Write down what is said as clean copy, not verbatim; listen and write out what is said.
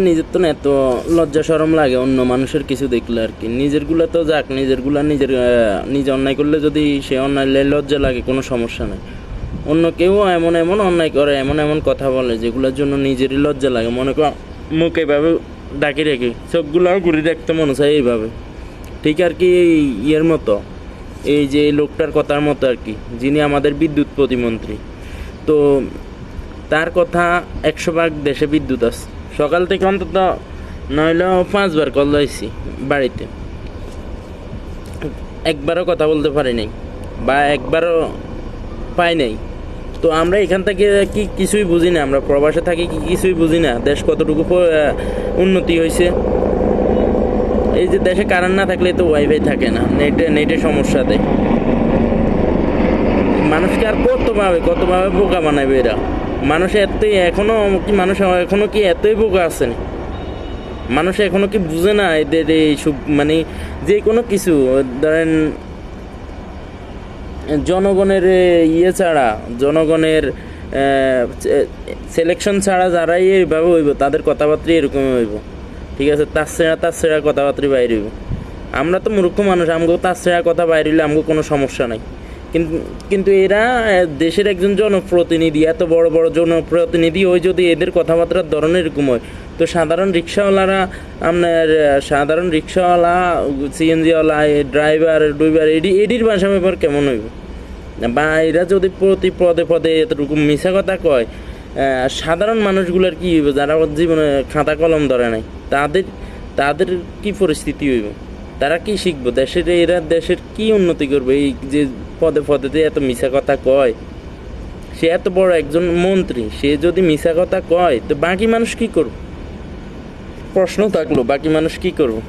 নিজের তো না এত লজ্জা শরম লাগে অন্য মানুষের কিছু দেখলে আর কি, নিজেরগুলো তো যাক, নিজেরগুলা নিজে অন্যায় করলে যদি সে অন্যায় লজ্জা লাগে কোনো সমস্যা নেই। অন্য কেউ এমন এমন অন্যায় করে, এমন এমন কথা বলে যেগুলোর জন্য নিজেরই লজ্জা লাগে, মনে কর মুখ এইভাবে ডাকি রেখে চোখগুলোও ঘুরি রাখতে মনে চায় এইভাবে, ঠিক আর কি ইয়ের মতো, এই যে লোকটার কথার মতো আর কি, যিনি আমাদের বিদ্যুৎ প্রতিমন্ত্রী। তো তার কথা 100 ভাগ দেশে বিদ্যুৎ আছে, সকাল থেকে অন্তত নইলেও 5বার কল দিয়েছি বাড়িতে, একবারও কথা বলতে পারি নাই বা একবারও পাই নাই। তো আমরা এখান থেকে কি কিছুই বুঝি না, আমরা প্রবাসে থাকি কি কিছুই বুঝি না দেশ কতটুকু উন্নতি হয়েছে। এই যে দেশে কারেন্ট না থাকলে তো ওয়াইফাই থাকে না, নেটে সমস্যা দেয় মানুষকে, আর কতভাবে বোকা বানাবে এরা। মানুষ এতই এখনো কি এতই বোকা আছে না? মানুষ এখনো কি বুঝে না এদের এই সব, মানে যে কোনো কিছু ধরেন জনগণের ইয়ে ছাড়া, জনগণের সিলেকশন ছাড়া যারাই এইভাবে হইব তাদের কথাবার্তা এরকম হইব, ঠিক আছে? তার ছেঁড়া কথাবার্তা বাইরে হইব। আমরা তো মূর্খ মানুষ, আমগো তার ছেঁড়া কথা বাইরে হইলে আমগো কোনো সমস্যা নাই, কিন্তু এরা দেশের একজন জনপ্রতিনিধি, এত বড় বড় জনপ্রতিনিধি ওই যদি এদের কথাবার্তার ধরনের এরকম হয়, তো সাধারণ রিক্সাওয়ালা, সিএনজিওয়ালা, ড্রাইভার এডির ভাষা ব্যাপার কেমন হইব? বা এরা যদি প্রতি পদে পদে এতটুকু মিশা কথা কয়, সাধারণ মানুষগুলোর কি হইব যারা জীবনে খাতা কলম ধরে নাই, তাদের কি পরিস্থিতি হইব? তারা কি শিখবো? এরা দেশের কি উন্নতি করবে? এই যে পদে পদে এত মিশা কথা কয়, সে এত বড় একজন মন্ত্রী, সে যদি মিশা কথা কয় তো বাকি মানুষ কি করবে? প্রশ্ন থাকলো, বাকি মানুষ কি করবো?